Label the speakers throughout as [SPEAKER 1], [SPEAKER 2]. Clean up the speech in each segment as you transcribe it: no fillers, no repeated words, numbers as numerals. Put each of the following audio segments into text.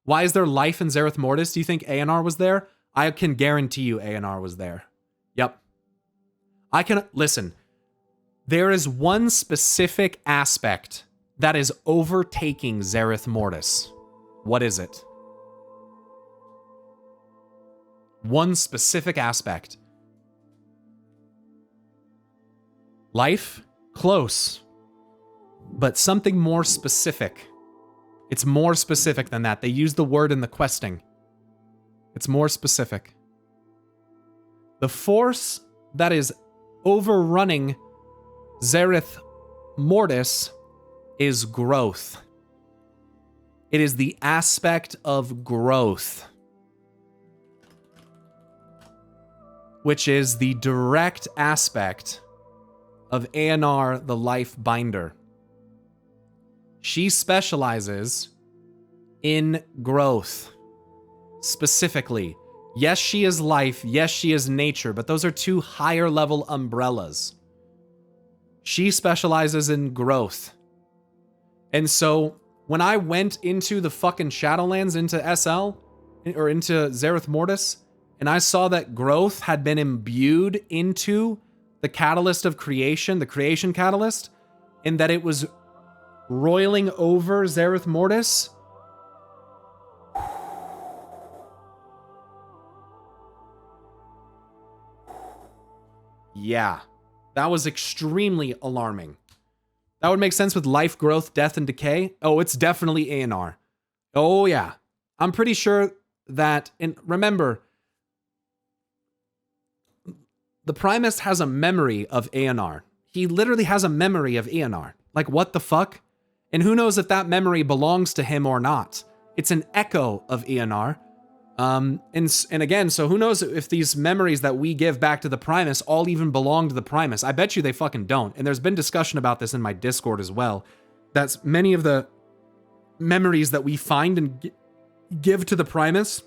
[SPEAKER 1] Why is there life in Zereth Mortis? Do you think ANR was there? I can guarantee you ANR was there. Yep. Listen, there is one specific aspect that is overtaking Zereth Mortis. What is it? One specific aspect. Life? Close. But something more specific. It's more specific than that. They use the word in the questing. It's more specific. The force that is overrunning Zereth Mortis is growth. It is the aspect of growth, which is the direct aspect of ANR, the Life Binder. She specializes in growth. Specifically, yes, she is life, yes, she is nature, but those are two higher level umbrellas. She specializes in growth. And so, when I went into the fucking Shadowlands, into SL, or into Zereth Mortis, and I saw that growth had been imbued into the catalyst of creation, the creation catalyst, and that it was roiling over Zereth Mortis, yeah, that was extremely alarming. That would make sense with life, growth, death, and decay. Oh, it's definitely ANR. Oh, yeah. I'm pretty sure that, and remember, the Primus has a memory of ANR. He literally has a memory of ANR. Like, what the fuck? And who knows if that memory belongs to him or not. It's an echo of ANR. And again, so who knows if these memories that we give back to the Primus all even belong to the Primus. I bet you they fucking don't. And there's been discussion about this in my Discord as well. That's many of the memories that we find and give to the Primus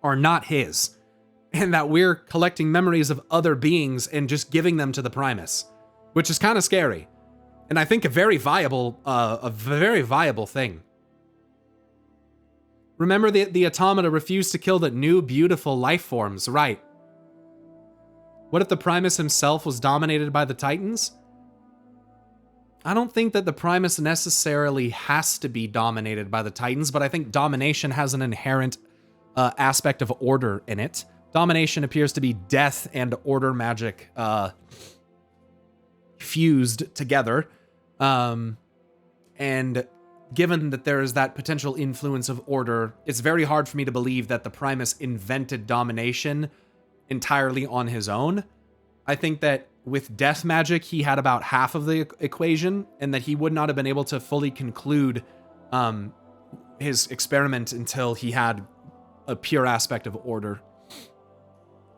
[SPEAKER 1] are not his. And that we're collecting memories of other beings and just giving them to the Primus, which is kind of scary. And I think a very viable thing. Remember, the automata refused to kill the new, beautiful life forms, right? What if the Primus himself was dominated by the Titans? I don't think that the Primus necessarily has to be dominated by the Titans, but I think domination has an inherent aspect of order in it. Domination appears to be death and order magic fused together. And given that there is that potential influence of order, it's very hard for me to believe that the Primus invented domination entirely on his own. I think that with death magic, he had about half of the equation, and that he would not have been able to fully conclude his experiment until he had a pure aspect of order.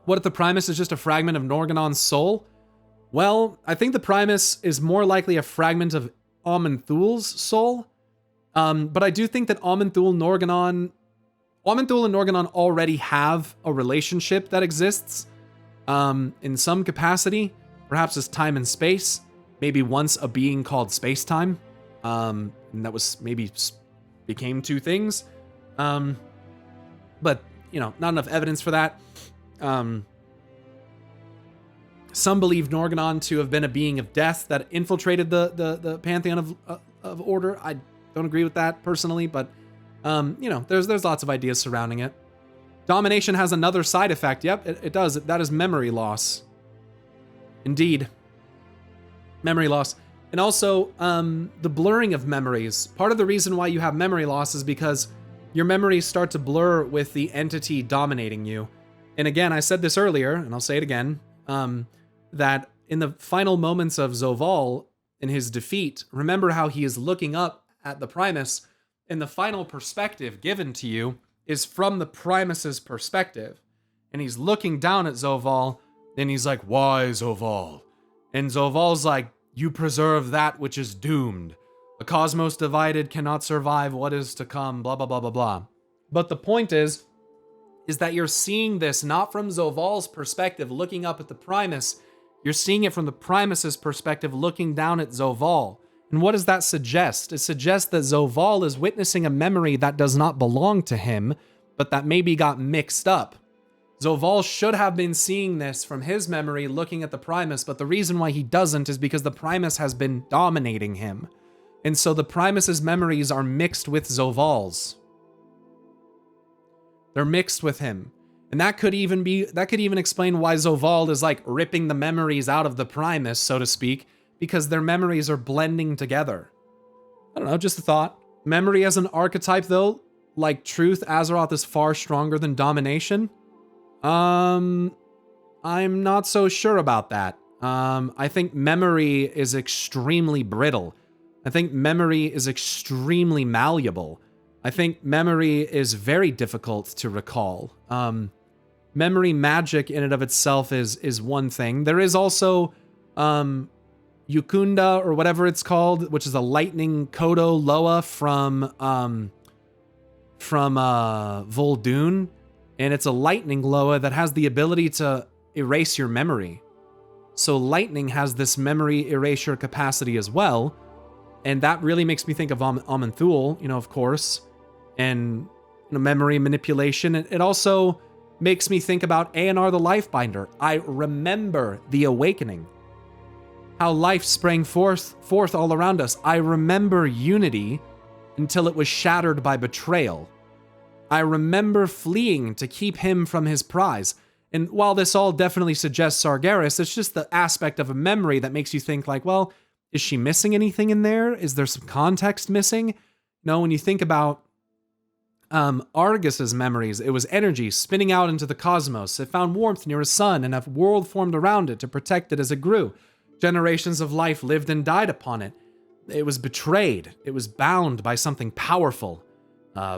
[SPEAKER 1] What if the Primus is just a fragment of Norgannon's soul? Well, I think the Primus is more likely a fragment of Aman'Thul's soul. But I do think that Aman'Thul and Norgannon already have a relationship that exists in some capacity, perhaps as time and space, maybe once a being called space-time, and that was maybe became two things. But, you know, not enough evidence for that. Some believe Norgannon to have been a being of death that infiltrated the pantheon of order. I don't agree with that personally, but you know, there's lots of ideas surrounding it. Domination has another side effect. Yep, it does. That is memory loss. Indeed. Memory loss. And also, the blurring of memories. Part of the reason why you have memory loss is because your memories start to blur with the entity dominating you. And again, I said this earlier, and I'll say it again, that in the final moments of Zovaal, in his defeat, remember how he is looking up at the Primus, and the final perspective given to you is from the Primus's perspective. And he's looking down at Zovaal, and he's like, "Why, Zovaal?" And Zovaal's like, "You preserve that which is doomed. A cosmos divided cannot survive what is to come, blah, blah, blah, blah, blah." But the point is that you're seeing this not from Zovaal's perspective looking up at the Primus. You're seeing it from the Primus's perspective looking down at Zovaal. And what does that suggest? It suggests that Zoval is witnessing a memory that does not belong to him, but that maybe got mixed up. Zoval should have been seeing this from his memory looking at the Primus, but the reason why he doesn't is because the Primus has been dominating him. And so the Primus's memories are mixed with Zoval's. They're mixed with him. And that could even explain why Zoval is like ripping the memories out of the Primus, so to speak, because their memories are blending together. I don't know, just a thought. Memory as an archetype though, like truth, Azeroth is far stronger than domination. I'm not so sure about that. I think memory is extremely brittle. I think memory is extremely malleable. I think memory is very difficult to recall. Memory magic in and of itself is one thing. There is also Yukunda or whatever it's called, which is a lightning Kodo Loa from Vol'dun, and it's a lightning Loa that has the ability to erase your memory. So lightning has this memory erasure capacity as well, and that really makes me think of Aman'Thul, of course, and memory manipulation. It also makes me think about A&R the Lifebinder. I remember the awakening, how life sprang forth all around us. I remember unity until it was shattered by betrayal. I remember fleeing to keep him from his prize. And while this all definitely suggests Sargeras, it's just the aspect of a memory that makes you think like, well, is she missing anything in there? Is there some context missing? No, when you think about Argus's memories, it was energy spinning out into the cosmos. It found warmth near a sun, and a world formed around it to protect it as it grew. Generations of life lived and died upon it. It was betrayed. It was bound by something powerful.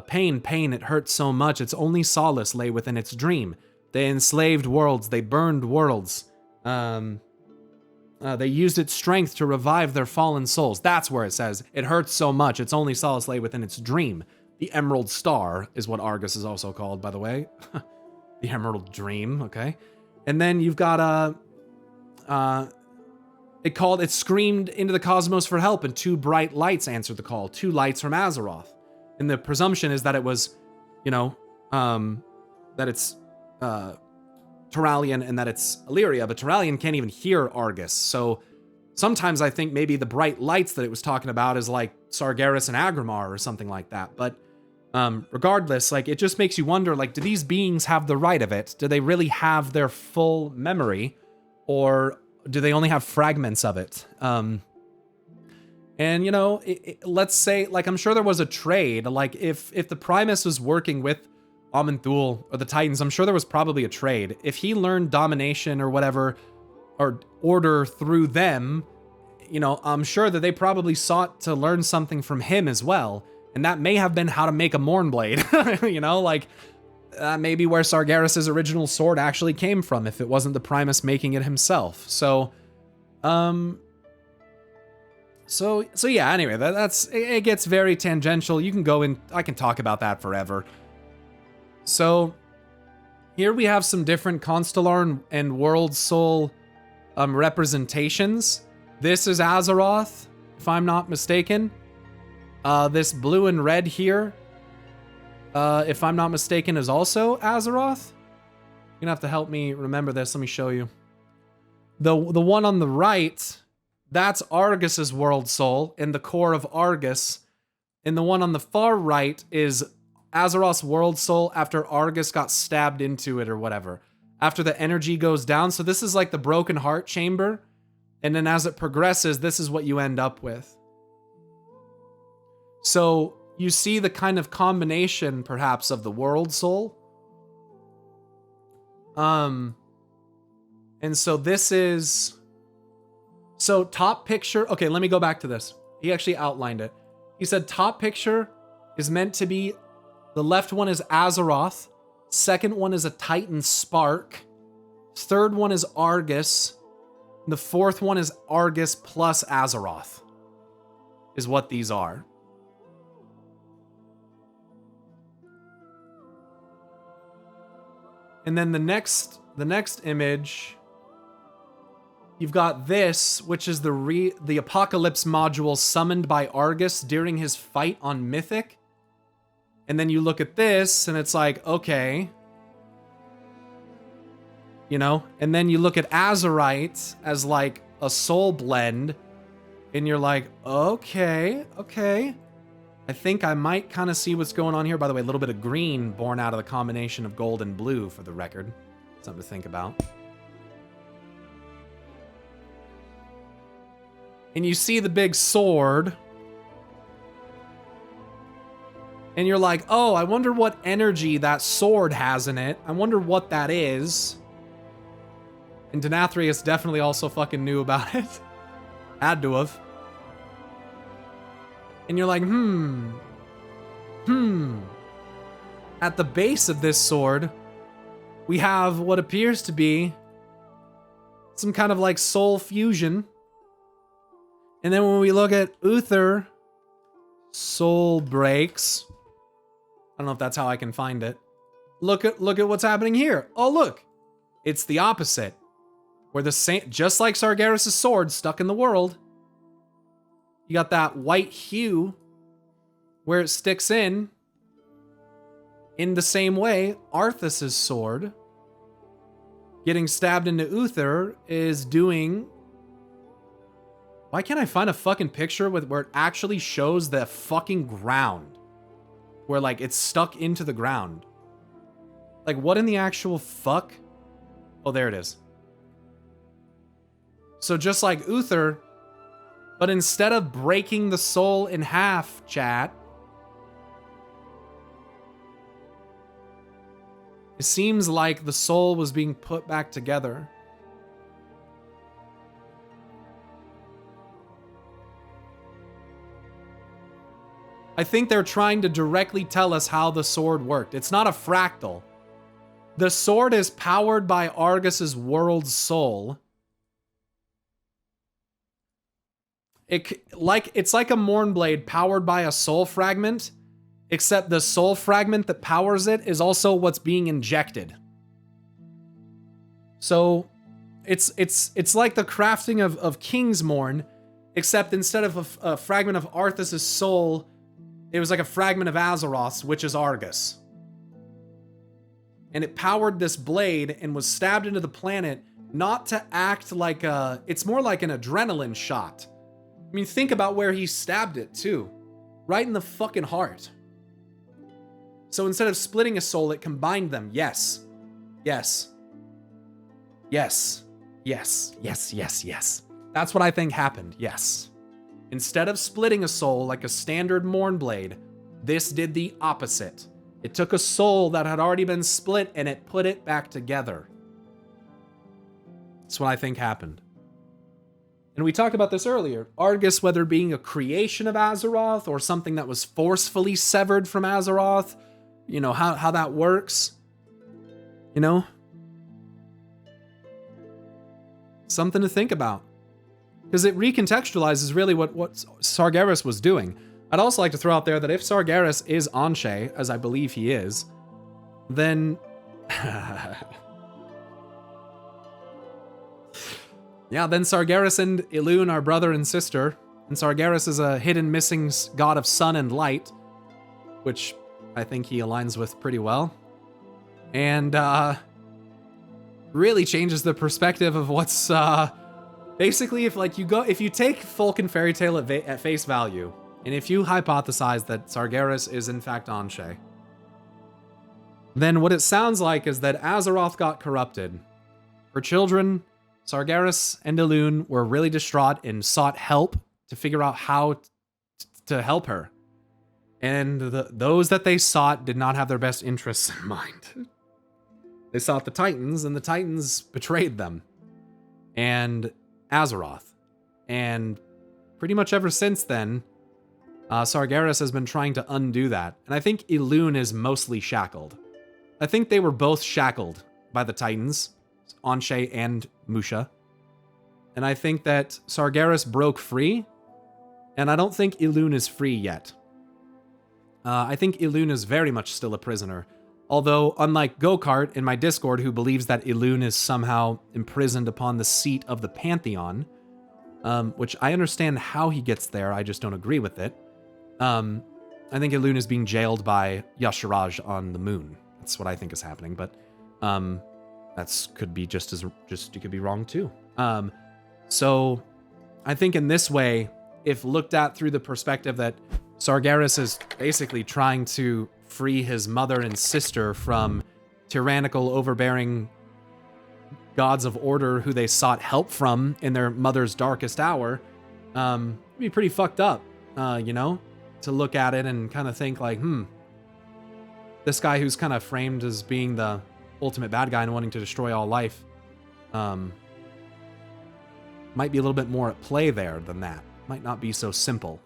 [SPEAKER 1] Pain, it hurt so much, its only solace lay within its dream. They enslaved worlds, they burned worlds. They used its strength to revive their fallen souls. That's where it says, it hurts so much, its only solace lay within its dream. The Emerald Star is what Argus is also called, by the way. The Emerald Dream, okay? And then you've got it screamed into the cosmos for help, and two bright lights answered the call. Two lights from Azeroth. And the presumption is that it was, that it's Turalyon and that it's Illyria, but Turalyon can't even hear Argus. So sometimes I think maybe the bright lights that it was talking about is like Sargeras and Agrimar or something like that. But regardless, like, it just makes you wonder, like, do these beings have the right of it? Do they really have their full memory, or do they only have fragments of it? And, let's say, like, I'm sure there was a trade. Like, if the Primus was working with Aman'Thul or the Titans, I'm sure there was probably a trade. If he learned domination or whatever, or order through them, I'm sure that they probably sought to learn something from him as well. And that may have been how to make a Mournblade. Like, that may be where Sargeras' original sword actually came from, if it wasn't the Primus making it himself. So yeah, anyway, it gets very tangential. You can go in, I can talk about that forever. So here we have some different Constellar and World Soul representations. This is Azeroth, if I'm not mistaken. This blue and red here, if I'm not mistaken, is also Azeroth. You're gonna have to help me remember this. Let me show you. The one on the right, that's Argus's World Soul in the core of Argus. And the one on the far right is Azeroth's World Soul after Argus got stabbed into it or whatever. After the energy goes down. So this is like the Broken Heart Chamber. And then as it progresses, this is what you end up with. So you see the kind of combination, perhaps, of the World Soul. And so this is... So top picture... Okay, let me go back to this. He actually outlined it. He said top picture is meant to be... The left one is Azeroth. Second one is a Titan Spark. Third one is Argus. The fourth one is Argus plus Azeroth. Is what these are. And then the next image You've got this, which is the Apocalypse module summoned by Argus during his fight on Mythic. And then you look at this, and it's like, okay. You know? And then you look at Azerite as like a soul blend, and you're like, okay. I think I might kind of see what's going on here. By the way, a little bit of green born out of the combination of gold and blue for the record. Something to think about. And you see the big sword. And you're like, oh, I wonder what energy that sword has in it. I wonder what that is. And Denathrius definitely also fucking knew about it. Had to have. And you're like, At the base of this sword, we have what appears to be some kind of like soul fusion. And then when we look at Uther, soul breaks. I don't know if that's how I can find it. Look at what's happening here. Oh, look. It's the opposite. Where the same, just like Sargeras' sword stuck in the world, you got that white hue where it sticks in the same way, Arthas' sword getting stabbed into Uther is doing... Why can't I find a fucking picture where it actually shows the fucking ground? Where, like, it's stuck into the ground. Like, what in the actual fuck? Oh, there it is. So just like Uther... But instead of breaking the soul in half, chat, it seems like the soul was being put back together. I think they're trying to directly tell us how the sword worked. It's not a fractal. The sword is powered by Argus's world soul. It's like a Mournblade powered by a soul fragment, except the soul fragment that powers it is also what's being injected. So it's like the crafting of Kingsmourn, except instead of a fragment of Arthas' soul, it was like a fragment of Azeroth's, which is Argus. And it powered this blade and was stabbed into the planet, not to act like a... It's more like an adrenaline shot. I mean, think about where he stabbed it, too. Right in the fucking heart. So instead of splitting a soul, it combined them. Yes. Yes. Yes. Yes. Yes. Yes. Yes. That's what I think happened. Yes. Instead of splitting a soul like a standard Mournblade, this did the opposite. It took a soul that had already been split and it put it back together. That's what I think happened. And we talked about this earlier. Argus, whether being a creation of Azeroth or something that was forcefully severed from Azeroth, you know, how that works, you know? Something to think about. Because it recontextualizes really what Sargeras was doing. I'd also like to throw out there that if Sargeras is Anshe, as I believe he is, then... Yeah, then Sargeras and Elune are brother and sister, and Sargeras is a hidden missing god of sun and light, which I think he aligns with pretty well, and really changes the perspective of what's basically if you take Folk and Fairy Tale at face value, and if you hypothesize that Sargeras is in fact Anshe, then what it sounds like is that Azeroth got corrupted. Her children, Sargeras and Elune, were really distraught and sought help to figure out how to help her. And those that they sought did not have their best interests in mind. They sought the Titans, and the Titans betrayed them. And Azeroth. And pretty much ever since then, Sargeras has been trying to undo that. And I think Elune is mostly shackled. I think they were both shackled by the Titans, Anshe and Musha. And I think that Sargeras broke free, and I don't think Elune is free yet. I think Elune is very much still a prisoner. Although, unlike Go-Kart in my Discord, who believes that Elune is somehow imprisoned upon the seat of the Pantheon, which I understand how he gets there, I just don't agree with it. I think Elune is being jailed by Yasharaj on the moon. That's what I think is happening, but that's could be just you could be wrong too. So I think in this way, if looked at through the perspective that Sargeras is basically trying to free his mother and sister from tyrannical, overbearing gods of order who they sought help from in their mother's darkest hour, it'd be pretty fucked up, to look at it and kind of think like, this guy who's kind of framed as being the ultimate bad guy and wanting to destroy all life, might be a little bit more at play there than that. Might not be so simple.